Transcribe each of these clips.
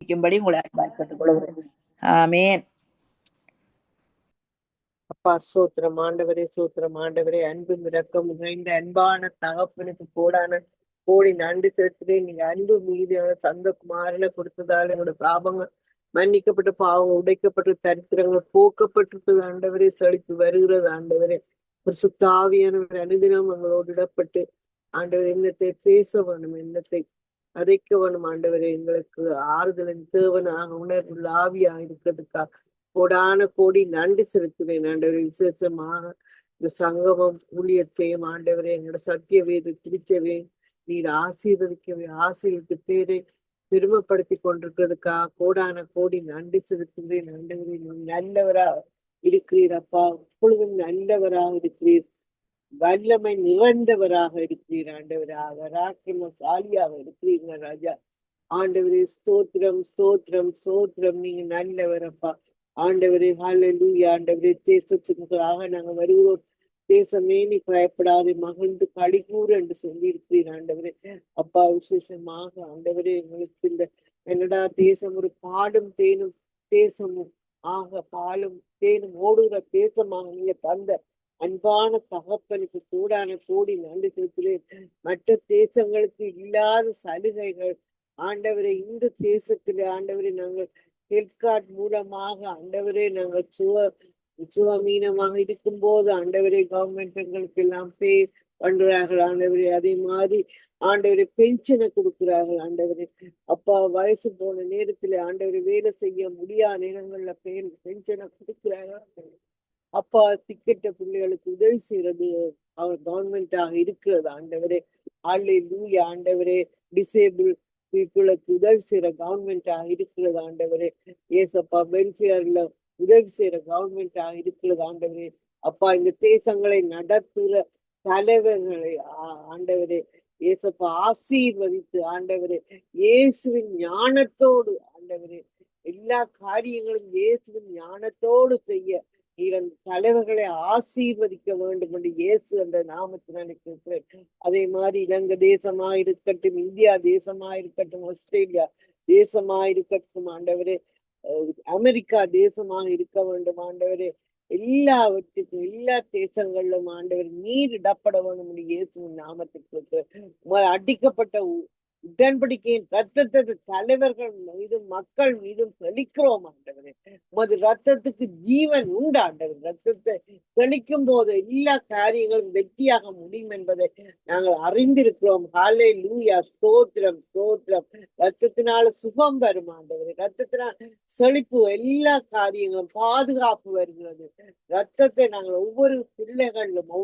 ஜெபிக்கும்படி உங்களை அன்பாய் கேட்டுக்கொள்கிறேன். ஆமேன். அப்பா சோத்திரம் ஆண்டவரே, சோத்திரம் ஆண்டவரே. அன்பு இரக்கம் நிறைந்த அன்பான தகப்பனுக்கு கோடி நன்றி செலுத்துறேன். நீங்க அன்பு மீதியான சந்தகுமாரனை கொடுத்ததால என்னோட பாவங்கள் மன்னிக்கப்பட்ட பாவங்கள் உடைக்கப்பட்டு தரித்திரங்கள் போக்கப்பட்டிருக்கு ஆண்டவரே. செழிப்பு வருகிறது ஆண்டவரே. ஒரு சுத்தாவியானவர் அனுதினம் எங்களோடு இடப்பட்டு ஆண்டவர் எண்ணத்தை பேச வேணும், எண்ணத்தை அதைக்க வேணும் ஆண்டவரே. எங்களுக்கு ஆறுதலின் தேவனாக உணர்வுள்ள ஆவியாக இருக்கிறதுக்காக கோடி நன்றி செலுத்துவேன் ஆண்டவரே. விசேஷமாக இந்த சங்கமம் ஊழியத்தையும் ஆண்டவரே, எங்களோட சத்திய வேத திருச்சவே நீர் ஆசீர்வதிக்கு பேரை பெருமைப்படுத்தி கொண்டிருக்கிறதுக்காக கோடி நன்றி செலுத்துவேன் ஆண்டவரே. நீ நல்லவரா இருக்கிறீர் அப்பா, எப்பொழுதும் நல்லவராக இருக்கிறீர், வல்லமை நிறைந்தவராக இருக்கிறீர் ஆண்டவராக, ராக்கிரமசாலியாக இருக்கிறீங்க ராஜா. ஆண்டவரே ஸ்தோத்திரம் ஸ்தோத்திரம் ஸ்தோத்திரம். நீங்க நல்லவரப்பா ஆண்டவரே. ஹல்லேலூயா ஆண்டவரே. தேசத்துக்காக நாங்க வருகிறோம். தேசமே நீ பயப்படாதே, மகிழ்ந்து களிகூறு என்று சொல்லி இருக்கிறீர் ஆண்டவரே. அப்பா விசேஷமாக ஆண்டவரே, எங்களுக்கு இந்த என்னடா தேசம் ஒரு பாடும் தேனும் தேசமும் பாலும் தேனும் ஓடுகிற தேசமாக நீங்க தந்த அன்பான தகப்பனுக்கு கோடி நன்றி செலுத்துகிறேன். மற்ற தேசங்களுக்கு இல்லாத சலுகைகள் ஆண்டவரே இந்த தேசத்திலே ஆண்டவரே நாங்கள் ஹெல்த் கார்டு மூலமாக ஆண்டவரே நாங்கள் சுகமீனமாக இருக்கும் போது ஆண்டவரே கவர்மெண்ட் எங்களுக்கு எல்லாம் பே பண்றார்கள் ஆண்டவரே. அதே மாதிரி ஆண்டவரே பென்ஷனை கொடுக்குறார்கள் ஆண்டவரே. அப்பா வயசு போன நேரத்துல ஆண்டவரே வேலை செய்ய முடியாத நேரங்கள்ல பென்ஷனை கொடுக்குறார்கள். அப்பா திக்கெட்ட பிள்ளைகளுக்கு உதவி செய்யறது அவர் கவர்மெண்டாக இருக்கிறது ஆண்டவரே. ஹல்லேலூயா ஆண்டவரே. டிசேபிள் பீப்புளுக்கு உதவி செய்யற கவர்மெண்டாக இருக்கிறது ஆண்டவரே. ஏசப்பா வெல்ஃபேர்ல உதவி செய்யற கவர்மெண்டாக இருக்கிறது ஆண்டவரே. அப்பா இந்த தேசங்களை நடத்துகிற தலைவர்களை ஆண்டவரே ஏசப்பா ஆசீர்வதித்து ஆண்டவரே, இயேசுவின் ஞானத்தோடு ஆண்டவரே எல்லா காரியங்களும் இயேசுவின் ஞானத்தோடு செய்ய நீர் தலைவர்களை ஆசீர்வதிக்க வேண்டும் என்று இயேசு அந்த நாமத்தினாலே கேட்கிறேன். அதே மாதிரி இலங்கை தேசமா இருக்கட்டும், இந்தியா தேசமா இருக்கட்டும், ஆஸ்திரேலியா தேசமா இருக்கட்டும் ஆண்டவரே, அமெரிக்கா தேசமாக இருக்க வேண்டும் ஆண்டவரே. எல்லாவற்றுக்கும் எல்லா தேசங்களிலும் ஆண்டவர் நீர் இடப்பட வேண்டும் என்று இயேசுவின் நாமத்துக்கு அடிக்கப்பட்ட உடன்படிக்கையின் ரத்தத்தை தலைவர்கள் மீதும் மக்கள் மீதும் தெளிக்கிறோம் ஆண்டவரே. உமது ரத்தத்துக்கு ஜீவன் உண்டு ஆண்டவர். ரத்தத்தை தெளிக்கும் போது எல்லா காரியங்களும் வெற்றியாக முடியும் என்பதை நாங்கள் அறிந்திருக்கிறோம். ஹல்லேலூயா ஸ்தோத்திரம் ஸ்தோத்திரம். ரத்தத்தினால சுகம் வரும் ஆண்டவரே. ரத்தத்தினால் செழிப்பு, எல்லா காரியங்களும் பாதுகாப்பு வருகிறது. ரத்தத்தை நாங்கள் ஒவ்வொரு பிள்ளைகளிலும்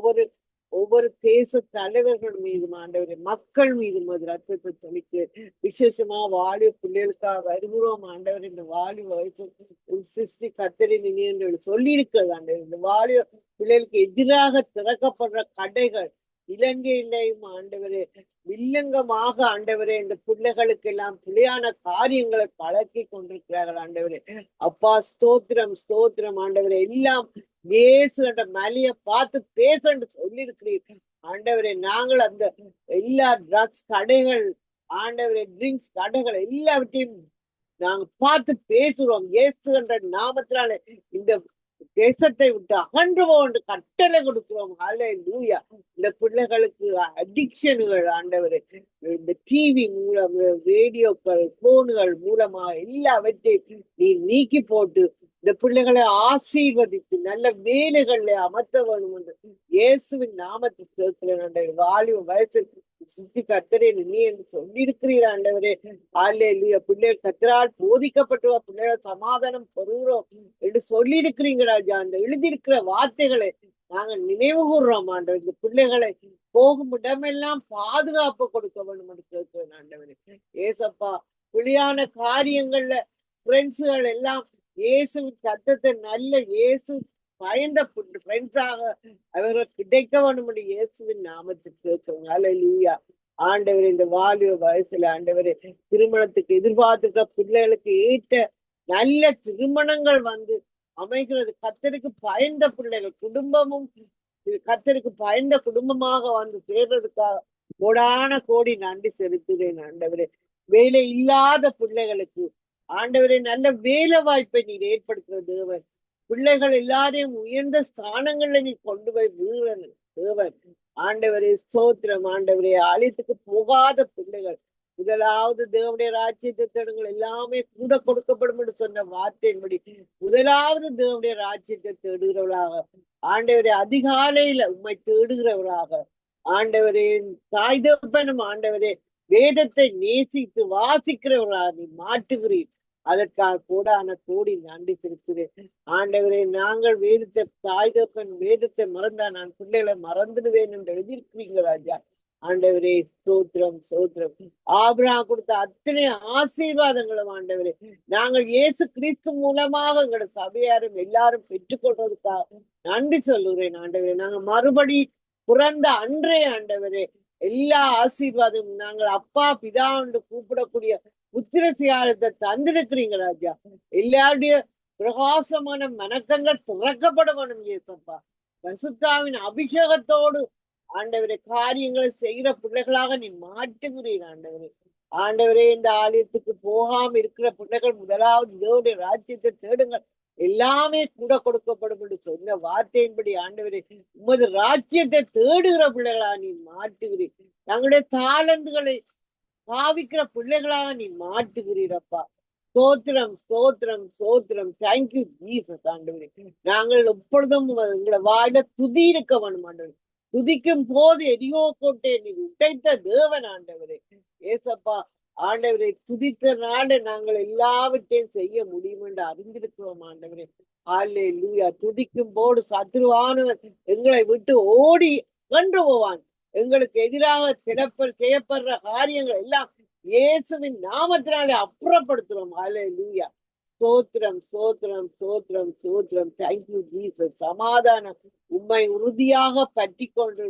ஒவ்வொரு தேச தலைவர்கள் மீதும் ஆண்டவரே, மக்கள் மீதும் அது ரத்தத்தை தெளிக்க விசேஷமா வாலிப பிள்ளைகளுக்காக வருகிறோம் ஆண்டவர். இந்த வாலிப வயசு சிஸ்டி கத்தரி நினை என்று சொல்லி இருக்கிறது ஆண்டவர். இந்த வாலிப பிள்ளைகளுக்கு எதிராக திறக்கப்படுற கடைகள் இலங்கையிலையும் ஆண்டவரே வில்லங்கமாக ஆண்டவரே இந்த பிள்ளைகளுக்கு எல்லாம் பிள்ளையான காரியங்களை பழக்கி கொண்டிருக்கிறார்கள் ஆண்டவரே. அப்பா ஸ்தோத்திரம் ஸ்தோத்திரம் ஆண்டவரே. எல்லாம் இயேசு என்ற மலையை பார்த்து பேசன்னு சொல்லி இருக்கிறீர்கள் ஆண்டவரே. நாங்கள் அந்த எல்லா ட்ரக்ஸ் கடைகள் ஆண்டவரே, ட்ரிங்க்ஸ் கடைகள் எல்லாவற்றையும் நாங்க பார்த்து பேசுறோம். இயேசு என்ற நாமத்தினாலே இந்த தேசத்தை விட்டு அகன்றுவோம் என்று கட்டளை கொடுக்கிறோம். ஹல்லேலூயா. இந்த பிள்ளைகளுக்கு அடிக்ஷன்கள் ஆண்டவரே, இந்த டிவி மூலம், ரேடியோக்கள், போன்கள் மூலமா எல்லாவற்றையும் நீ நீக்கி போட்டு இந்த பிள்ளைகளை ஆசீர்வதித்து நல்ல வேலைகள்ல அமர்த்த வேணும் என்று இயேசுவின் நாமத்தில் கேட்கிறேன். வாலிப வயசுக்கு சுத்தி கத்தரே நீ என்று சொல்லி இருக்கிறீர் ஆண்டவரே. ஹல்லேலூயா. பிள்ளைகள் கத்தரால் போதிக்கப்பட்டு பிள்ளைகள் சமாதானம் பெறுகிறோம் என்று சொல்லி இருக்கிறீங்க ராஜா. அந்த எழுதியிருக்கிற வார்த்தைகளை நாங்கள் நினைவு கூறுறோம் ஆண்டவர். இந்த பிள்ளைகளை போகும் இடமெல்லாம் பாதுகாப்பு கொடுக்க வேண்டும் என்று கேட்கிறேன் ஆண்டவரே. ஏசப்பா பிள்ளையான காரியங்கள்ல ஃப்ரெண்ட்ஸுகள் எல்லாம் இயேசுவின் சத்தத்தை நல்ல இயேசு பயந்த ஃப்ரெண்ட்ஸாக அவர்கள் கிடைக்க வேண்டும் என்று இயேசுவின் நாமத்துக்கு கேட்கிறோம். ஹல்லேலூயா. ஆண்டவர் இந்த வாலிப வயசுல ஆண்டவரே திருமணத்துக்கு எதிர்பார்த்துக்கிற பிள்ளைகளுக்கு ஏற்ற நல்ல திருமணங்கள் வந்து அமைகிறது. கர்த்தருக்கு பயந்த பிள்ளைகள் குடும்பமும் கர்த்தருக்கு பயந்த குடும்பமாக வந்து சேர்றதுக்காக கோடி நன்றி செலுத்துகிறேன் ஆண்டவரே. வேலை இல்லாத பிள்ளைகளுக்கு ஆண்டவரே நல்ல வேலை வாய்ப்பை நீர் ஏற்படுத்துற தேவன். பிள்ளைகள் எல்லாரையும் உயர்ந்த ஸ்தானங்கள்ல நீ கொண்டு போய் வீழன் தேவன். ஆண்டவரே ஸ்தோத்திரம். ஆண்டவரே ஆலயத்துக்கு போகாத பிள்ளைகள் முதலாவது தேவனுடைய ராஜ்யத்தை தேடுங்கள், எல்லாமே கூட கொடுக்கப்படும் என்று சொன்ன வார்த்தையின்படி முதலாவது தேவனுடைய ராஜ்யத்தை தேடுகிறவர்களாக, ஆண்டவரே அதிகாலையில உம்மை தேடுகிறவர்களாக, ஆண்டவரே தாய் தகப்பனும் ஆண்டவரே வேதத்தை நேசித்து வாசிக்கிறவர்களாக நீ மாட்டுகிறீர். அதற்காக கோடான கோடி நன்றி செலுத்துகிறேன். ஆண்டவரே நாங்கள் வேதத்தை தாய் தகப்பன் வேதத்தை மறந்தா நான் பிள்ளைகளை மறந்துடுவேன் என்று எழுதியிருக்கிறீங்க ராஜா. ஆண்டவரே ஸ்தோத்திரம் ஸ்தோத்திரம். ஆபிரகாம் கொடுத்த அத்தனை ஆசீர்வாதங்களும் ஆண்டவரே நாங்கள் இயேசு கிறிஸ்து மூலமாக எங்களோட சபையாரும் எல்லாரும் பெற்றுக்கொள்றதுக்காக நன்றி சொல்லுகிறேன். ஆண்டவரே நாங்கள் மறுபடி பிறந்த அன்றே ஆண்டவரே எல்லா ஆசீர்வாதமும் நாங்கள் அப்பா பிதா என்று கூப்பிடக்கூடிய புத்திரசியாரத்தை தந்திருக்கிறீங்க ராஜா. எல்லாருடைய பிரகாசமான மனக்கங்கள் திறக்கப்பட வேணும் ஏசப்பா. பரிசுத்தாவின் அபிஷேகத்தோடு ஆண்டவரே காரியங்களை செய்கிற பிள்ளைகளாக நீ மாட்டுகிறீர் ஆண்டவரே. ஆண்டவரே இந்த ஆலயத்துக்கு போகாம இருக்கிற பிள்ளைகள் முதலாவது தேவனுடைய ராஜ்யத்தை தேடுங்கள், எல்லாமே கூட கொடுக்கப்படும் என்று சொன்ன வார்த்தையின்படி ஆண்டவரே உமது ராஜ்யத்தை தேடுகிற பிள்ளைகளாக நீ மாட்டுகிறீர். தங்களுடைய தாளந்துகளை பாவிக்கிற பிள்ளைகளாக நீ மாட்டுகிறீரப்பா. ஸ்தோத்திரம் ஸ்தோத்திரம் ஸ்தோத்திரம். Thank you Jesus. ஆண்டவரே நாங்கள் எப்பொழுதும் எங்களை வாயில துதி இருக்க வேணும் ஆண்டவரே. துதிக்கும் போது எரியோ கோட்டை நீ உடைத்த தேவன் ஆண்டவரே. ஏசப்பா ஆண்டவரை துதித்தனால நாங்கள் எல்லாவற்றையும் செய்ய முடியும் என்று அறிந்திருக்கிறோம் ஆண்டவரே. அல்லேலூயா. துதிக்கும் போது சத்ருவானவன் எங்களை விட்டு ஓடி கன்று போவான். எங்களுக்கு எதிராக செய்யப்படுற காரியங்கள் எல்லாம் இயேசுவின் நாமத்தினாலே அப்புறப்படுத்துறோம். அல்லேலூயா. ஸ்தோத்திரம் ஸ்தோத்திரம் ஸ்தோத்திரம் ஸ்தோத்திரம். Thank you Jesus. சமாதானம் உம்மை உறுதியாக பற்றி கொண்டு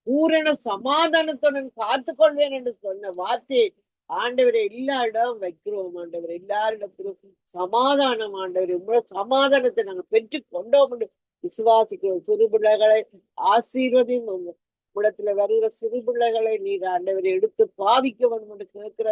பூரண சமாதானத்துடன் காத்து கொள்வேன் என்று சொன்ன வார்த்தையை ஆண்டவரை எல்லா இடம் வைக்கிறோம் ஆண்டவர். எல்லாரிடத்திலும் சமாதானம் ஆண்டவர். உங்களோட சமாதானத்தை நாங்க பெற்று கொண்டோம் என்று விசுவாசிக்கிறோம். சிறு பிள்ளைகளை ஆசீர்வதியும் இடத்துல வருகிற சிறு பிள்ளைகளை நீர் ஆண்டவரை எடுத்து பாவிக்க வேண்டும் என்று கேட்கிற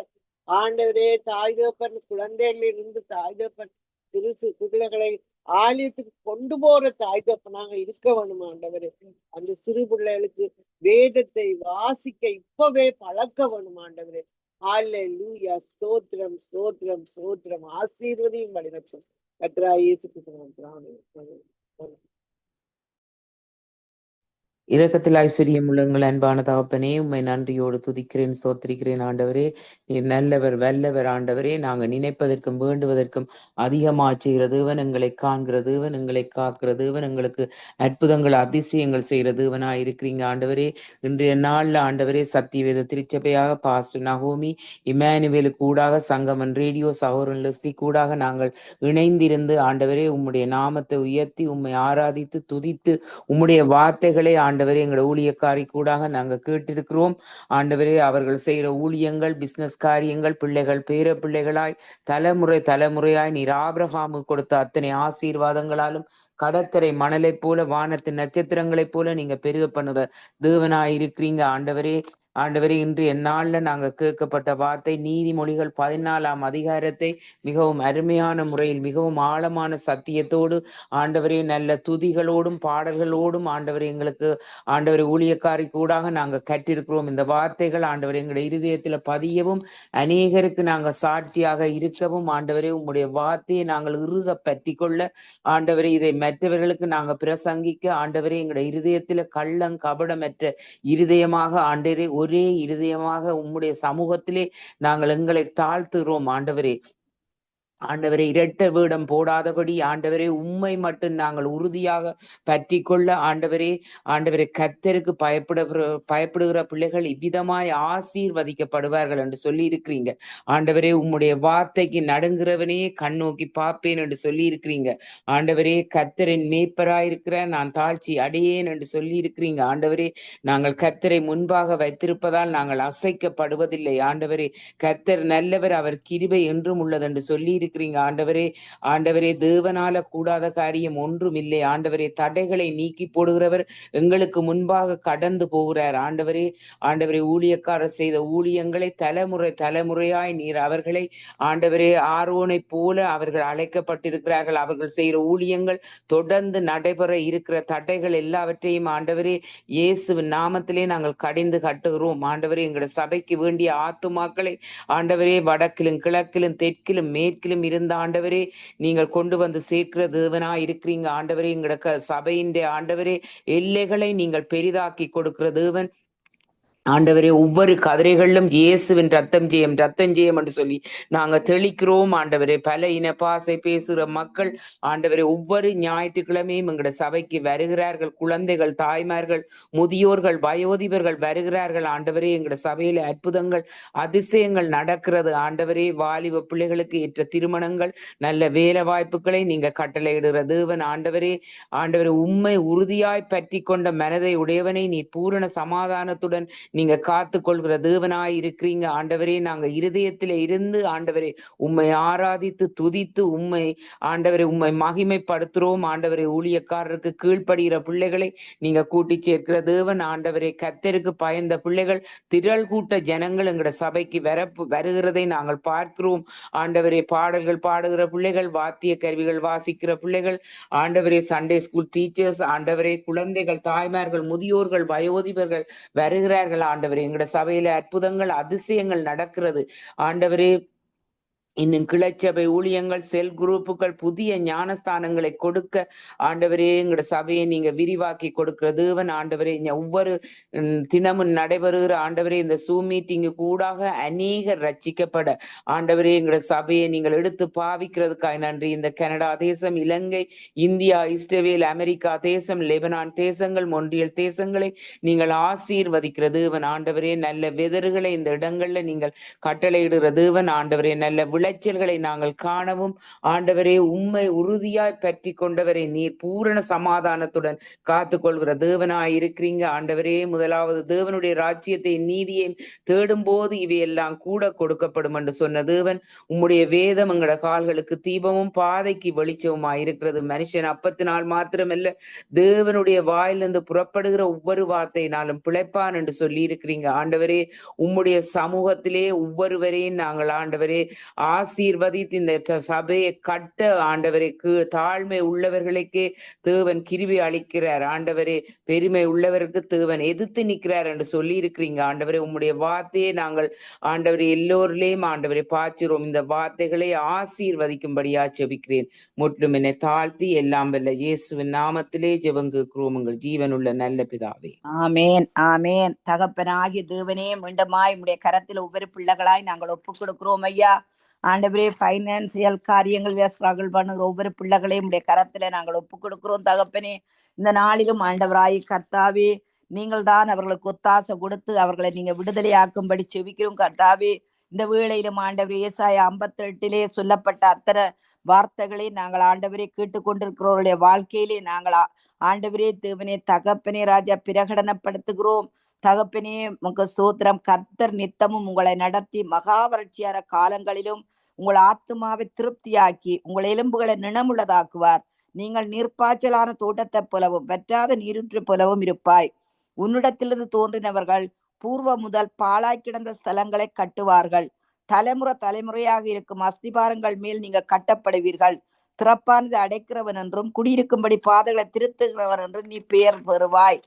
ஆண்டவரே. தாய் தகப்பன் குழந்தையில இருந்து தாய் தகப்பன் சிறு சிறு பிள்ளைகளை ஆலயத்துக்கு கொண்டு போற தாய் தகப்பனாக இருக்க வேணும் ஆண்டவரே. அந்த சிறு பிள்ளைகளுக்கு வேதத்தை வாசிக்க இப்பவே பழக்க வேணும் ஆண்டவரே. அல்லேலூயா. ஸ்தோத்திரம் ஸ்தோத்திரம் ஸ்தோத்திரம். ஆசீர்வதியும் வழிநடத்தும் கர்த்தராகிய இயேசு கிறிஸ்துவின் இரக்கத்தில் ஐஸ்வர்யம் உள்ளங்கள் அன்பான தகப்பனே, உம்மை நன்றியோடு துதிக்கிறேன் ஸ்தோத்திரிக்கிறேன் ஆண்டவரே. நீர் நல்லவர் வல்லவர் ஆண்டவரே. நாங்கள் நினைப்பதற்கும் வேண்டுவதற்கும் அதிகமாக செய்கிற தேவன், எங்களை காண்கிற தேவன், எங்களை காக்கிற தேவன், எங்களுக்கு அற்புதங்கள் அதிசயங்கள் செய்கிற தேவனாக இருக்கிறீங்க ஆண்டவரே. இன்றைய நாளில் ஆண்டவரே சத்தியவேத திருச்சபையாக பாஸ்டர் நகோமி இமானுவேலுக்கு கூடாக சங்கமன் ரேடியோ சகோதரன் லெஸ்லி கூடாக நாங்கள் இணைந்திருந்து ஆண்டவரே உம்முடைய நாமத்தை உயர்த்தி உம்மை ஆராதித்து துதித்து உம்முடைய வார்த்தைகளை ஆண்டவரே எங்களோட ஊழியக்காரி கூடாக நாங்கள் கேட்டிருக்கிறோம் ஆண்டவரே. அவர்கள் செய்கிற ஊழியங்கள், பிசினஸ் காரியங்கள், பிள்ளைகள் பேர பிள்ளைகளாய் தலைமுறையாய் நீர் ஆபிரகாமுக்கு கொடுத்த அத்தனை ஆசீர்வாதங்களாலும் கடற்கரை மணலை போல வானத்து நட்சத்திரங்களைப் போல நீங்க பெருக பண்ணுற தேவனாய் இருக்கிறீங்க ஆண்டவரே. ஆண்டவரே இன்று எந்நாளில் நாங்கள் கேட்கப்பட்ட வார்த்தை நீதிமொழிகள் 14ஆம் அதிகாரத்தை மிகவும் அருமையான முறையில் மிகவும் ஆழமான சத்தியத்தோடு ஆண்டவரே நல்ல துதிகளோடும் பாடல்களோடும் ஆண்டவரே எங்களுக்கு ஆண்டவரே ஊழியக்காரி கூடாக நாங்கள் கற்றிருக்கிறோம். இந்த வார்த்தைகள் ஆண்டவரே எங்களுடைய இருதயத்தில் பதியவும் அநேகருக்கு நாங்கள் சாட்சியாக இருக்கவும் ஆண்டவரே உம்முடைய வார்த்தையை நாங்கள் இறுக பற்றி கொள்ள ஆண்டவரே இதை மற்றவர்களுக்கு நாங்கள் பிரசங்கிக்க ஆண்டவரே எங்களுடைய இருதயத்தில் கள்ளம் கபடமற்ற இருதயமாக ஆண்டவரே ஒரே இருதயமாக உம்முடைய சமூகத்திலே நாங்கள் எங்களை தாழ்த்துகிறோம் ஆண்டவரே. ஆண்டவரை இரட்ட வேடம் போடாதபடி ஆண்டவரே உம்மை மட்டும் நாங்கள் உறுதியாக பற்றி கொள்ள ஆண்டவரை கர்த்தருக்கு பயப்படுகிற பிள்ளைகள் இவ்விதமாய் ஆசீர்வதிக்கப்படுவார்கள் என்று சொல்லி இருக்கிறீங்க ஆண்டவரே. உம்முடைய வார்த்தைக்கு நடுங்குறவனே கண் நோக்கி பார்ப்பேன் என்று சொல்லி இருக்கிறீங்க ஆண்டவரே. கர்த்தரின் மேய்ப்பராயிருக்கிற நான் தாழ்ச்சி அடையேன் என்று சொல்லி இருக்கிறீங்க ஆண்டவரே. நாங்கள் கர்த்தரை முன்பாக வைத்திருப்பதால் நாங்கள் அசைக்கப்படுவதில்லை ஆண்டவரே. கர்த்தர் நல்லவர், அவர் கிருபை என்றும் உள்ளது என்று சொல்லி இருக்கிறீங்க ஆண்டவரே. ஆண்டவரே, தேவனால கூடாத காரியம் ஒன்றும் இல்லை ஆண்டவரே. தடைகளை நீக்கி போடுகிறவர் எங்களுக்கு முன்பாக கடந்து போகிறார் ஆண்டவரே. ஆண்டவரே, ஊழியக்காரர் செய்த ஊழியங்களை தலைமுறை தலைமுறையாய் நீர் அவர்களை ஆண்டவரே ஆரோனை போல அவர்கள் அழைக்கப்பட்டிருக்கிறார்கள். அவர்கள் செய்கிற ஊழியங்கள் தொடர்ந்து நடைபெற இருக்கிற தடைகள் எல்லாவற்றையும் ஆண்டவரே இயேசுவின் நாமத்திலே நாங்கள் கடிந்து கட்டுகிறோம் ஆண்டவரே. எங்களுடைய சபைக்கு வேண்டிய ஆத்துமாக்களை ஆண்டவரே வடக்கிலும் கிழக்கிலும் தெற்கிலும் மேற்கிலும் இருந்த ஆண்டவரே நீங்கள் கொண்டு வந்து சேர்க்கிற தேவனா இருக்கிறீங்க ஆண்டவரே. எங்களோட சபையின் ஆண்டவரே எல்லைகளை நீங்கள் பெரிதாக்கி கொடுக்கிற தேவன் ஆண்டவரே. ஒவ்வொரு கதிரைகளிலும் இயேசுவின் ரத்தம் ஜெயம் ரத்தம் ஜெயம் என்று சொல்லி நாங்க தெளிக்கிறோம் ஆண்டவரே. பல இன பாசை பேசுகிற மக்கள் ஆண்டவரே ஒவ்வொரு ஞாயிற்றுக்கிழமையும் எங்களோட சபைக்கு வருகிறார்கள். குழந்தைகள், தாய்மார்கள், முதியோர்கள், வயோதிபர்கள் வருகிறார்கள் ஆண்டவரே. எங்களோட சபையில அற்புதங்கள் அதிசயங்கள் நடக்கிறது ஆண்டவரே. வாலிப பிள்ளைகளுக்கு ஏற்ற திருமணங்கள், நல்ல வேலை வாய்ப்புகளை நீங்க கட்டளையிடுகிற தேவன் ஆண்டவரே. ஆண்டவரே, உம்மை உறுதியாய் பற்றி கொண்ட மனதை உடையவனை நீ பூரண சமாதானத்துடன் நீங்க காத்து கொள்கிற தேவனாய் இருக்கிறீங்க ஆண்டவரே. நாங்க இருதயத்தில இருந்து ஆண்டவரே உம்மை ஆராதித்து துதித்து உம்மை ஆண்டவரே உம்மை மகிமைப்படுத்துறோம் ஆண்டவரே. ஊழியக்காரருக்கு கீழ்ப்படுகிற பிள்ளைகளை நீங்க கூட்டி சேர்க்கிற தேவன் ஆண்டவரே. கர்த்தருக்கு பயந்த பிள்ளைகள், திரள் கூட்ட ஜனங்கள் எங்கட சபைக்கு வருகிறதை நாங்கள் பார்க்கிறோம் ஆண்டவரே. பாடல்கள் பாடுகிற பிள்ளைகள், வாத்திய கருவிகள் வாசிக்கிற பிள்ளைகள் ஆண்டவரே, சண்டே ஸ்கூல் டீச்சர்ஸ் ஆண்டவரே, குழந்தைகள், தாய்மார்கள், முதியோர்கள், வயோதிபர்கள் வருகிறார்கள் ஆண்டவரே. எங்கட சபையில அற்புதங்கள் அதிசயங்கள் நடக்கிறது ஆண்டவரே. இன்னும் கிளச்சபை ஊழியங்கள், செல் குரூப்புகள், புதிய ஞானஸ்தானங்களை கொடுக்க ஆண்டவரே எங்கட சபையை நீங்க விரிவாக்கி கொடுக்கிற தேவன் ஆண்டவரே. ஒவ்வொரு தினமும் நடைபெறுகிற ஆண்டவரே இந்த சூம் மீட்டிங்கு கூடாக அநேகர் ரட்சிக்கப்பட ஆண்டவரே எங்கட சபையை நீங்கள் எடுத்து பாவிக்கிறதுக்காக நன்றி. இந்த கனடா தேசம், இலங்கை, இந்தியா, இஸ்ரேல், அமெரிக்கா தேசம், லெபனான் தேசங்கள், மொன்றியல் தேசங்களை நீங்கள் ஆசீர்வதிக்கிற தேவன் ஆண்டவரே. நல்ல வெதர்களை இந்த இடங்கள்ல நீங்கள் கட்டளையிடுகிற தேவன் ஆண்டவரே. நல்ல விளைச்சல்களை நாங்கள் காணவும் ஆண்டவரே உம்மை உறுதியாய் பற்றி கொண்டவரை நீர் பூரண சமாதானத்துடன் காத்து கொள்கிற தேவனாய் இருக்கிறீங்க ஆண்டவரே. முதலாவது தேவனுடைய ராஜ்யத்தை நீதியை தேடும் போது இவையெல்லாம் கூட கொடுக்கப்படும் என்று சொன்ன தேவன், உம்முடைய வேதம் எங்கட கால்களுக்கு தீபமும் பாதைக்கு வெளிச்சமுமாய் இருக்கிறது. மனுஷன் அப்பத்தினால் மாத்திரமல்ல, தேவனுடைய வாயிலிருந்து புறப்படுகிற ஒவ்வொரு வார்த்தையினாலும் பிழைப்பான் என்று சொல்லி இருக்கிறீங்க ஆண்டவரே. உம்முடைய சமூகத்திலே ஒவ்வொருவரையும் நாங்கள் ஆண்டவரே ஆசீர்வதித்து இந்த சபையை கட்ட ஆண்டவரே, தாழ்மை உள்ளவர்களுக்கே தேவன் கிருபை அளிக்கிறார் ஆண்டவரே. பெருமை உள்ளவருக்கு தேவன் எதிர்த்து நிற்கிறார் என்று சொல்லி இருக்கிறீங்க ஆண்டவரே. உம்முடைய வார்த்தையை நாங்கள் ஆண்டவரே எல்லோரிலேயும் ஆண்டவரை பாய்ச்சிரோம். இந்த வார்த்தைகளை ஆசீர்வதிக்கும்படியா ஜெபிக்கிறேன். முற்றும் என்னை தாழ்த்தி எல்லாம் வல்ல இயேசுவின் நாமத்திலே ஜெபங்குகிறோம் எங்கள் ஜீவனுள்ள நல்ல பிதாவே. ஆமேன் ஆமேன். தகப்பனாகி தேவனே, மீண்டுமாய் உம்முடைய கரத்தில் ஒவ்வொரு பிள்ளைகளாய் நாங்கள் ஒப்புக் கொடுக்கிறோம் ஐயா. ஆண்டவரே, பைனான்சியல் காரியங்கள் ஸ்ட்ரகிள் பண்ணுகிற ஒவ்வொரு பிள்ளைகளையும் உடைய கரத்துல நாங்கள் ஒப்புக் கொடுக்கிறோம் தகப்பனே. இந்த நாளிலும் ஆண்டவராய் கர்த்தாவே, நீங்கள் தான் அவர்களுக்கு ஒத்தாசை கொடுத்து அவர்களை நீங்க விடுதலையாக்கும்படி செபிக்கிறோம் கர்த்தாவே. இந்த வேளையிலும் ஆண்டவரே, ஏசாயா 58 சொல்லப்பட்ட அத்தனை வார்த்தைகளை நாங்கள் ஆண்டவரே கேட்டுக்கொண்டிருக்கிறவருடைய வாழ்க்கையிலே நாங்கள் ஆண்டவரே தேவனே தகப்பனே ராஜா பிரகடனப்படுத்துகிறோம். தகப்பனே உங்க ஸ்தோத்திரம். கர்த்தர் நித்தமும் உங்களை நடத்தி மகா வறட்சியான காலங்களிலும் உங்கள் ஆத்துமாவை திருப்தியாக்கி உங்கள் எலும்புகளை நினமுள்ளதாக்குவார். நீங்கள் நீர்ப்பாய்ச்சலான தோட்டத்தை போலவும் வற்றாத நீரூற்று போலவும் இருப்பாய். உன்னிடத்திலிருந்து தோன்றினவர்கள் பூர்வ முதல் பாழாய் கிடந்த ஸ்தலங்களை கட்டுவார்கள். தலைமுறையாக இருக்கும் அஸ்திபாரங்கள் மேல் நீங்க கட்டப்படுவீர்கள். திறப்பானது அடைக்கிறவன் என்றும் குடியிருக்கும்படி பாதைகளை திருத்துகிறவன் என்றும் நீ பெயர் பெறுவாய்.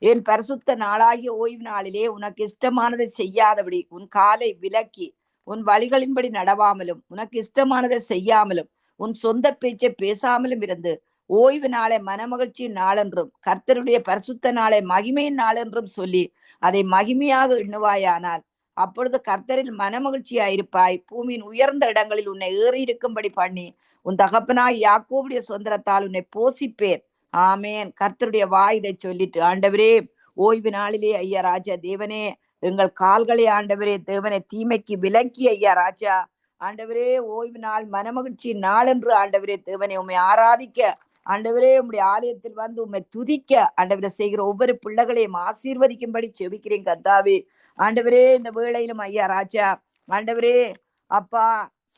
என் பரிசுத்த நாளாகிய ஓய்வு நாளிலே உனக்கு இஷ்டமானதை செய்யாதபடி உன் காலை விலக்கி உன் வழிகளின்படி நடவாமலும் உனக்கு இஷ்டமானதை செய்யாமலும் உன் சொந்த பேச்சை பேசாமலும் இருந்து ஓய்வு நாளை மனமகிழ்ச்சியின் நாளென்றும் கர்த்தருடைய பரிசுத்த நாளை மகிமையின் நாளென்றும் சொல்லி அதை மகிமையாக எண்ணுவாயானால் அப்பொழுது கர்த்தரில் மனமகிழ்ச்சியாயிருப்பாய். பூமியின் உயர்ந்த இடங்களில் உன்னை ஏறி இருக்கும்படி பண்ணி உன் தகப்பனாய் யாக்கோபுடைய சொந்தரத்தால் உன்னை போசிப்பேன். ஆமேன். கர்த்தருடைய வாய் இதை சொல்லிட்டு ஆண்டவரே, ஓய்வு நாளிலே ஐயா ராஜா தேவனே எங்கள் கால்களை ஆண்டவரே தேவனை தீமைக்கு விலக்கி ஐயா ராஜா ஆண்டவரே ஓய்வு நாள் மனமகிழ்ச்சி நாள் என்று ஆண்டவரே தேவனை உண்மை ஆராதிக்க ஆண்டவரே உம்முடைய ஆலயத்தில் வந்து உண்மை துதிக்க ஆண்டவரை செய்கிற ஒவ்வொரு பிள்ளைகளையும் ஆசீர்வதிக்கும்படி செபிக்கிறேன் கர்த்தாவே. ஆண்டவரே இந்த வேளையிலும் ஐயா ராஜா ஆண்டவரே அப்பா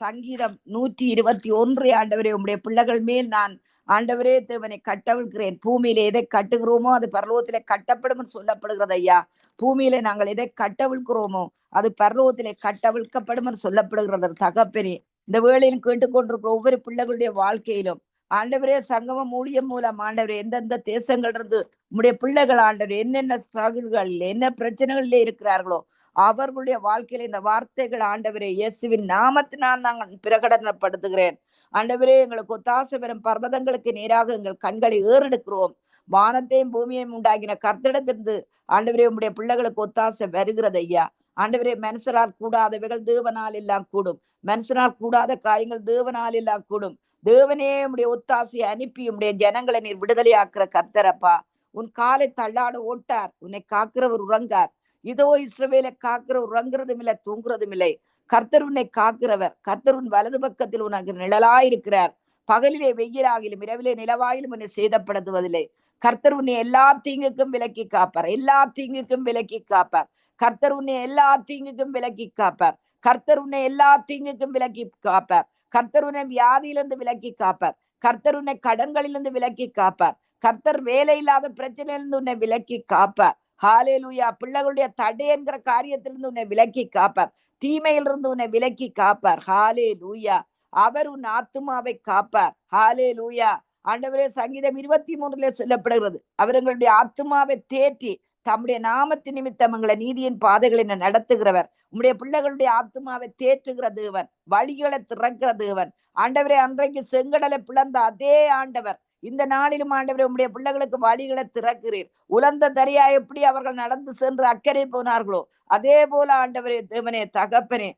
சங்கீதம் 121 ஆண்டவரே உம்முடைய பிள்ளைகள் மேல் நான் ஆண்டவரே தேவனை கட்டவிழ்கிறேன். பூமியில எதை கட்டுகிறோமோ அது பரலோகத்திலே கட்டப்படும் சொல்லப்படுகிறது ஐயா. பூமியில நாங்கள் எதை கட்டவிழ்கிறோமோ அது பரலோகத்திலே கட்டவிழ்க்கப்படும் சொல்லப்படுகிறது தகப்பனே. இந்த வேளையிலும் கேட்டுக்கொண்டிருக்கிற ஒவ்வொரு பிள்ளைகளுடைய வாழ்க்கையிலும் ஆண்டவரே சங்கமம் ஊழியம் மூலம் ஆண்டவரே எந்தெந்த தேசங்கள் இருந்து உம்முடைய பிள்ளைகள் ஆண்டவரே என்னென்ன ஸ்ட்ரகிள்கள் என்ன பிரச்சனைகளிலே இருக்கிறார்களோ அவர்களுடைய வாழ்க்கையில இந்த வார்த்தைகள் ஆண்டவரே இயேசுவின் நாமத்தினால் நாங்கள் பிரகடனப்படுத்துகிறேன். ஆண்டவரே எங்களுக்கு ஒத்தாசை பெறும் பர்வதங்களுக்கு நேராக எங்கள் கண்களை ஏறெடுக்கிறோம். வானத்தையும் பூமியையும் உண்டாகின கர்த்தரிடத்திலிருந்து ஆண்டவரே உம்முடைய பிள்ளைகளுக்கு ஒத்தாசை வருகிறது ஐயா. ஆண்டவரே மனுஷரால் கூடாதவைகள் தேவனால் எல்லாம் கூடும். மனுஷனால் கூடாத காரியங்கள் தேவனால் எல்லாம் கூடும். தேவனே உம்முடைய ஒத்தாசையை அனுப்பி உம்முடைய ஜனங்களை நீர் விடுதலையாக்குற கர்த்தரப்பா. உன் காலை தள்ளாட ஓட்டார், உன்னை காக்கிறவர் உறங்கார். இதோ இஸ்ரவேலை காக்கிறவர் உறங்குறதும் இல்லை தூங்குறதும் இல்லை. கர்த்தர் உன்னை காக்கிறவர். கர்த்தர் உன் வலது பக்கத்தில் உனக்கு நிழலாயிருக்கிறார். பகலிலே வெயிலாகிலும் இரவிலே நிலவாயிலும் உன்னை சேதப்படுத்துவதில்லை. கர்த்தர் உன்னை எல்லா தீங்குக்கும் விலக்கி காப்பார். எல்லா தீங்குக்கும் விலக்கி காப்பார். கர்த்தர் உன்னை எல்லா தீங்குக்கும் விலக்கி காப்பார். கர்த்தர் உன்னை எல்லா தீங்குக்கும் விலக்கி காப்பார். கர்த்தர் உன்னை வியாதியிலிருந்து விலக்கி காப்பார். கர்த்தர் உன்னை கடன்களிலிருந்து விலக்கி காப்பார். கர்த்தர் வேலை இல்லாத பிரச்சனையிலிருந்து உன்னை விலக்கி காப்பார். ஹாலேலூயா. பிள்ளைகளுடைய தடை என்கிற காரியத்திலிருந்து உன்னை விலக்கி காப்பார். தீமையிலிருந்து உன்னை விலக்கி காப்பார். ஹாலேலூயா. அவர் உன் ஆத்துமாவை காப்பார். ஹாலேலூயா. ஆண்டவரே சங்கீதம் 23 சொல்லப்படுகிறது, அவர்களுடைய ஆத்துமாவை தேற்றி தம்முடைய நாமத்தின் நிமித்தம் எங்களை நீதியின் பாதைகளை நடத்துகிறவர். உம்முடைய பிள்ளைகளுடைய ஆத்துமாவை தேற்றுகிற தேவன், வழிகளை திறக்கிற தேவன். ஆண்டவரே அன்றைக்கு செங்கடலை பிளந்த அதே ஆண்டவர் இந்த நாளிலும் ஆண்டவரே உம்முடைய பிள்ளைகளுக்கு வழிகளை திறக்கிறீர். உலர்ந்த தரையா எப்படி அவர்கள் நடந்து சென்று அக்கறை போனார்களோ அதே போல ஆண்டவரே தேவனே தகப்பனே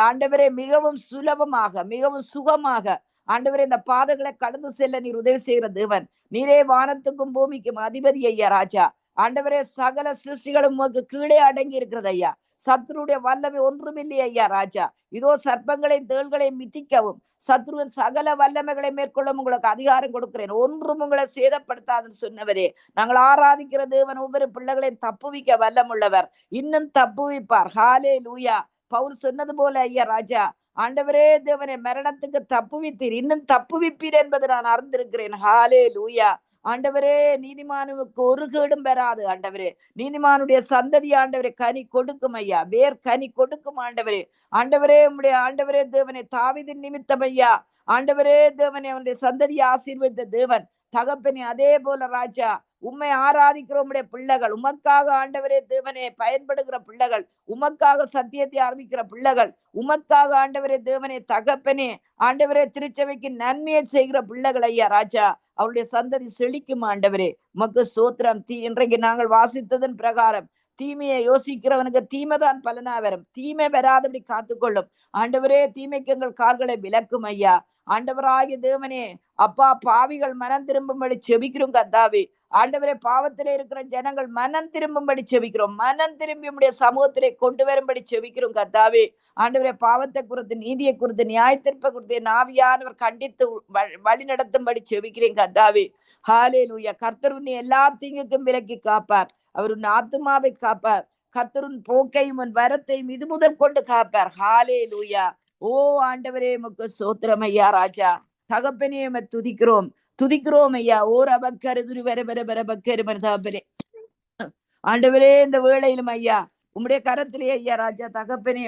ஆண்டவரே மிகவும் சுலபமாக மிகவும் சுகமாக ஆண்டவரே இந்த பாதைகளை கடந்து செல்ல நீர் உதவி செய்கிற தேவன். நீரே வானத்துக்கும் பூமிக்கும் அதிபதி ஐயா ராஜா. ஆண்டவரே சகல சிருஷ்டிகளும் உமக்கு கீழே அடங்கி இருக்கிறது ஐயா. சத்ருடைய வல்லமை ஒன்றுமில்லை ஐயா ராஜா. இதோ சர்ப்பங்களையும் தேள்களையும் மிதிக்கவும் சத்ருவின் சகல வல்லமைகளை மேற்கொள்ளும் உங்களுக்கு அதிகாரம் கொடுக்கிறேன். ஒன்றும் உங்களை சேதப்படுத்தாதுன்னு சொன்னவரே. நாங்கள் ஆராதிக்கிற தேவன் ஒவ்வொரு பிள்ளைகளையும் தப்புவிக்க வல்லமுள்ளவர். இன்னும் தப்புவிப்பார். ஹாலே லூயா. பவுல் சொன்னது போல ஐயா ராஜா, ஆண்டவரே தேவனை மரணத்துக்கு தப்புவித்தீர், இன்னும் தப்புவிப்பீர் என்பதை நான் அறிந்திருக்கிறேன். ஹாலே லூயா. ஆண்டவரே நீதிமானுக்கு ஒரு கேடும் பெறாது. ஆண்டவரே நீதிமானுடைய சந்ததி ஆண்டவரே கனி கொடுக்கும் ஐயா. வேர் கனி கொடுக்கும் ஆண்டவரே. ஆண்டவரே உம்முடைய ஆண்டவரே தேவனை தாவீதின் நிமித்தம் ஐயா ஆண்டவரே தேவனை அவனுடைய சந்ததியை ஆசீர்வதித்த தேவன் தகப்பனே. அதே போல ராஜா உம்மை ஆராதிக்கிற உம்முடைய பிள்ளைகள், உமக்காக ஆண்டவரே தேவனே பயன்படுகிற பிள்ளைகள், உமக்காக சத்தியத்தை ஆரம்பிக்கிற பிள்ளைகள், உமக்காக ஆண்டவரே தேவனே தகப்பனே ஆண்டவரே திருச்சபைக்கு நன்மையை செய்கிற பிள்ளைகள் ஐயா ராஜா. அவருடைய சந்ததி செழிக்கும் ஆண்டவரே. உமக்கு சோத்திரம். இன்றைக்கு நாங்கள் வாசித்ததன் பிரகாரம் தீமையை யோசிக்கிறவனுக்கு தீமைதான் பலனா வரும். தீமை வராதபடி காத்துக்கொள்ளும் ஆண்டவரே. தீமைக்கு எங்கள் கால்களை விலக்கும் ஐயா. ஆண்டவராகிய தேவனே அப்பா, பாவிகள் மனம் திரும்பும்படி செபிக்கிறோம் கர்த்தாவே. ஆண்டவரே பாவத்திலே இருக்கிற ஜனங்கள் மனம் திரும்பும்படி செபிக்கிறோம். மனம் திரும்பி உம்முடைய சமூகத்திலே கொண்டு வரும்படி செபிக்கிறோம் கர்த்தாவே. ஆண்டவரே பாவத்தை குறித்து, நீதியை குறித்து, நியாயத்தீர்ப்பை குறித்து ஆவியானவர் கண்டித்து வழி நடத்தும்படி செபிக்கிறேன் கர்த்தாவே. ஹல்லேலூயா. கர்த்தர் உன்னை எல்லா தீங்குக்கும் விலக்கி காப்பார். அவர் உன் ஆத்துமாவை காப்பார். கர்த்தர் உன் போக்கையும் உன் வரத்தையும் இது முதல் கொண்டு காப்பார். ஹல்லேலூயா. ஓ ஆண்டவரே உமக்கு சோத்திரம் ஐயா ராஜா. தகப்பனே உம்மை துதிக்கிறோம் துதிக்கிறோம் ஐயா. ஓர் அபக்கருதுரு வர வர வர பக்கரு தகப்பனே. ஆண்டவரே இந்த வேளையிலும் ஐயா உம்முடைய கரத்திலே ஐயா ராஜா தகப்பனே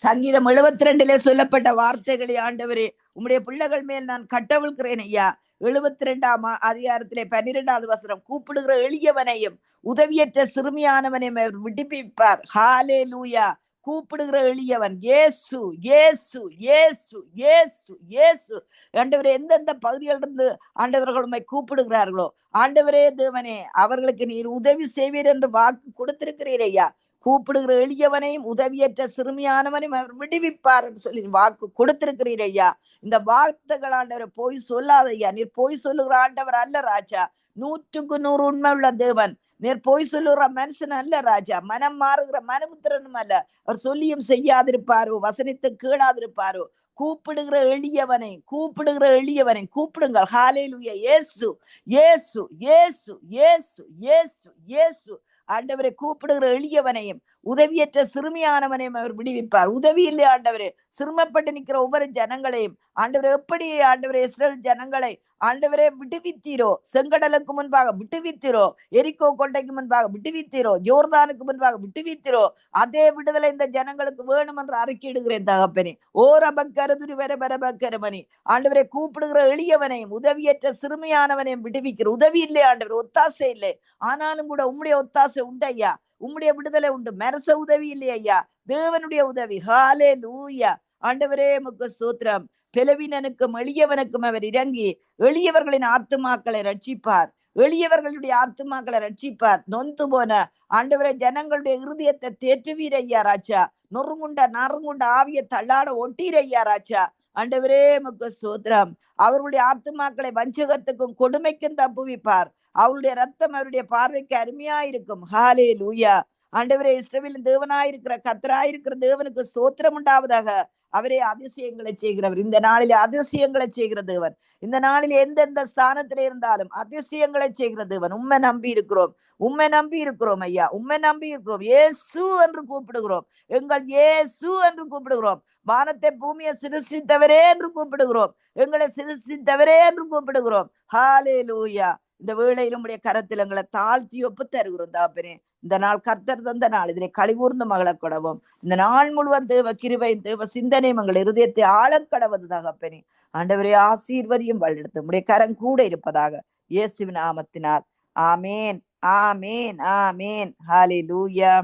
சங்கீதம் 72 சொல்லப்பட்ட வார்த்தைகளை ஆண்டவரே உம்முடைய பிள்ளைகள் மேல் நான் கட்டவிழ்கிறேன் ஐயா. 72ஆம் அதிகாரத்திலே 12வது வசனம், கூப்பிடுகிற எளியவனையும் உதவியற்ற சிறுமியானவனையும் விடுவிப்பார். ஹல்லேலூயா. கூப்பிடுகிற எளியவன் இயேசு இயேசு இயேசு இயேசு இயேசு. ஆண்டவரே எந்தெந்த பகுதிகளிலிருந்து ஆண்டவர்கள் உம்மை கூப்பிடுகிறார்களோ ஆண்டவரே தேவனே அவர்களுக்கு நீர் உதவி செய்வீர் என்று வாக்கு கொடுத்திருக்கிறீர் ஐயா. கூப்பிடுகிற எளியவனையும் உதவியற்ற சிறுமியானவனையும் அவர் விடுவிப்பார் என்று சொல்லி வாக்கு கொடுத்திருக்கிறீர் ஐயா. இந்த வார்த்தைகள் ஆண்டவரை போய் சொல்லாத ஐயா. நீர் போய் சொல்லுகிற ஆண்டவர் அல்ல ராஜா. 100க்கு 100 உண்மை உள்ள தேவன். நீர் போய் சொல்லுகிற மனுஷன் அல்ல ராஜா. மனம் மாறுகிற மனமுத்திரனும் அல்ல. அவர் சொல்லியும் செய்யாதிருப்பாரோ, வசனித்து கேளாதிருப்பாரோ. கூப்பிடுகிற எளியவனை கூப்பிடுகிற எளியவனை கூப்பிடுங்கள். ஹல்லேலூயா. இயேசு இயேசு இயேசு இயேசு இயேசு இயேசு. ஆண்டவரை கூப்பிடுகிற எளியவனையும் உதவியற்ற சிறுமியானவனையும் அவர் விடுவிப்பார். உதவி இல்லை ஆண்டவரே, சிறுமப்பட்டு நிற்கிற ஒவ்வொரு ஜனங்களையும் ஆண்டவரே, எப்படி ஆண்டவரே இஸ்ரவேல் ஜனங்களை ஆண்டவரே விடுவித்தீரோ, செங்கடலுக்கு முன்பாக விடுவித்தீரோ, எரிக்கோ கோட்டைக்கு முன்பாக விடுவித்தீரோ, ஜோர்தானுக்கு முன்பாக விடுவித்தீரோ, அதே விடுதலை இந்த ஜனங்களுக்கு வேணும் என்று அறிக்கையிடுகிறேன் தகப்பனே. ஓரபக்கருதுரி வர பரபக்கரமணி ஆண்டவரை கூப்பிடுகிற எளியவனையும் உதவியற்ற சிறுமியானவனையும் விடுவிக்கிற உதவி இல்லை ஆண்டவர், ஒத்தாசை இல்லை. ஆனாலும் கூட உம்முடைய ஒத்தாசை உண்டு ஐயா, உம்முடைய விடுதலை உண்டு. மரச உதவி இல்லை ஐயா, தேவனுடைய உதவி. ஹல்லேலூயா. ஆண்டவரே உமக்கு ஸ்தோத்திரம். பெலவீனனுக்கும் எளியவனுக்கும் அவர் இறங்கி எளியவர்களின் ஆத்துமாக்களை ரட்சிப்பார், எளியவர்களுடைய ஆத்துமாக்களை ரட்சிப்பார். நொந்து போன ஆண்டவரை ஜனங்களுடைய இருதயத்தை தேற்றுவீர் ஐயா ராஜா. நறுங்குண்ட ஆவிய தள்ளாட ஒட்டீர் ஐயா ராஜா. ஆண்டவரே உமக்கு ஸ்தோத்திரம். அவர்களுடைய ஆத்துமாக்களை வஞ்சகத்துக்கும் கொடுமைக்கும் தப்புவிப்பார். அவருடைய ரத்தம் அவருடைய பார்வைக்கு அருமையா இருக்கும். ஹல்லேலூயா. ஆண்டவரே, இஸ்ரவேலின் தேவனாயிருக்கிற கர்த்தராயிருக்கிற தேவனுக்கு ஸ்தோத்திரம் உண்டாவதாக. அவரே அதிசயங்களை செய்கிறவர். இந்த நாளிலே அதிசயங்களை செய்கிற தேவன். இந்த நாளில் எந்தெந்த ஸ்தானத்திலே இருந்தாலும் அதிசயங்களை செய்கிற தேவன். உம்மை நம்பி இருக்கிறோம், உம்மை நம்பி இருக்கிறோம் ஐயா, உம்மை நம்பி இருக்கிறோம். இயேசு என்று கூப்பிடுகிறோம், எங்கள் இயேசு என்று கூப்பிடுகிறோம். வானத்தை பூமியை சிருஷ்டித்தவரே என்று கூப்பிடுகிறோம், எங்களை சிருஷ்டித்தவரே என்று கூப்பிடுகிறோம். ஹல்லேலூயா. இந்த வேளையில் உம்முடைய கரத்தில் எங்களை தாழ்த்தி ஒப்பு தருகிறோம் தாப்பனே. இந்த நாள் கர்த்தர் தந்த நாள், இதிலே களிகூர்ந்து மகள கொடவும். இந்த நாள் முழுவதும் தேவ கிருபையும் தேவ சிந்தனையும் எங்கள் இருதயத்தை ஆழக்கடவது தகப்பனே. ஆண்டவரே, ஆசீர்வதியும் வழிநடத்தும் உம்முடைய கரம் கூட இருப்பதாக இயேசுவின் நாமத்தினால். ஆமேன், ஆமேன், ஆமேன். ஹல்லேலூயா.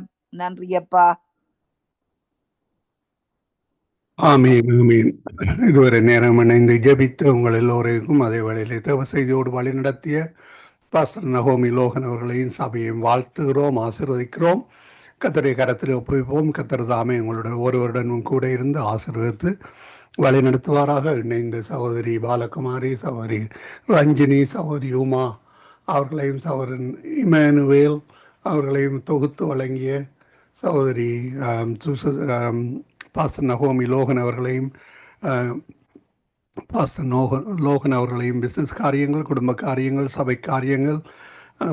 நன்றி அப்பா. ஆமீன், ஆமீன். இதுவரை நேரம் இணைந்து ஜெபித்த உங்கள் எல்லோருக்கும் அதே வேளையிலே தேவ செய்தியோடு வழி நடத்திய பாஸ்டர் நகோமி லோகன் அவர்களையும் சபையையும் வாழ்த்துகிறோம், ஆசீர்வதிக்கிறோம். கர்த்தருடைய கரத்தில் ஒப்புவிப்போம். கர்த்தர் தாமே உங்களுடைய ஒருவருடனும் கூட இருந்து ஆசீர்வதித்து வழி நடத்துவாராக. இணைந்த சகோதரி பாலகுமாரி, சகோதரி ரஞ்சினி, சகோதரி உமா அவர்களையும், சகோதரன் இமானுவேல் அவர்களையும் தொகுத்து வழங்கிய சகோதரி பாஸ்டர் நகோமி லோகன் அவர்களையும், பாஸ்டர் லோகன் அவர்களையும் பிஸ்னஸ் காரியங்கள், குடும்ப காரியங்கள், சபை காரியங்கள்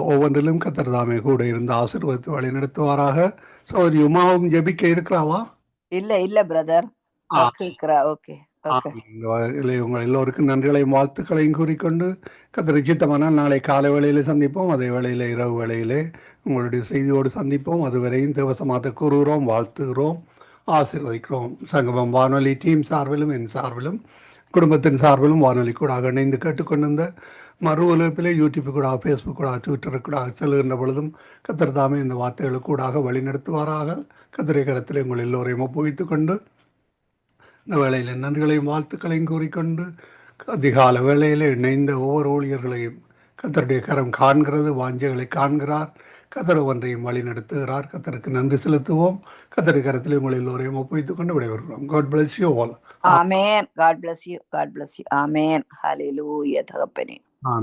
ஒவ்வொன்றிலும் கர்த்தர் தாமே கூட இருந்து ஆசீர்வதித்து வழி நடத்துவாராக. சகோதரி உமாவும் ஜெபிக்க இருக்கிறாவா? இல்ல பிரதர். உங்கள் எல்லோருக்கும் நன்றிகளையும் வாழ்த்துக்களையும் கூறிக்கொண்டு கர்த்தர் சித்தமானால் நாளை காலை வேளையிலே சந்திப்போம். அதே வேளையிலே இரவு வேளையிலே உங்களுடைய செய்தியோடு சந்திப்போம். அதுவரையும் தேவசமாத்த கூறுகிறோம், வாழ்த்துகிறோம், ஆசீர்வதிக்கிறோம். சங்கமம் வானொலி டீம் சார்பிலும் என் சார்பிலும் குடும்பத்தின் சார்பிலும் வானொலி கூட இணைந்து கேட்டுக்கொண்டிருந்த மறு ஒலிப்பிலே யூடியூப் கூட, ஃபேஸ்புக் கூட, ட்விட்டரு கூட செல்கின்ற பொழுதும் கர்த்தர் தாமே இந்த வார்த்தைகளுக்கு கூடாக வழி நடத்துவாராக. கர்த்தருடைய கரத்தில் உங்கள் எல்லோரையும் ஒப்புவித்துக் கொண்டு இந்த வேளையில் நன்றிகளையும் வாழ்த்துக்களையும் கூறிக்கொண்டு அதிகால வேளையில் இணைந்த ஒவ்வொரு ஊழியர்களையும் கர்த்தருடைய கரம் காண்கிறது, வாஞ்சைகளை காண்கிறார். கர்த்தர் ஒன்றையும் வழி நடத்துகிறார். கர்த்தருக்கு நன்றி செலுத்துவோம். கர்த்தருடைய கரத்தில் உங்கள் எல்லோரையும் ஒப்புவித்துக் கொண்டு விடைபெறுகிறோம். God bless you all. Amen. God bless you. God bless you. ஆமென். ஹல்லேலூயா தகப்பனே. ஆமென்.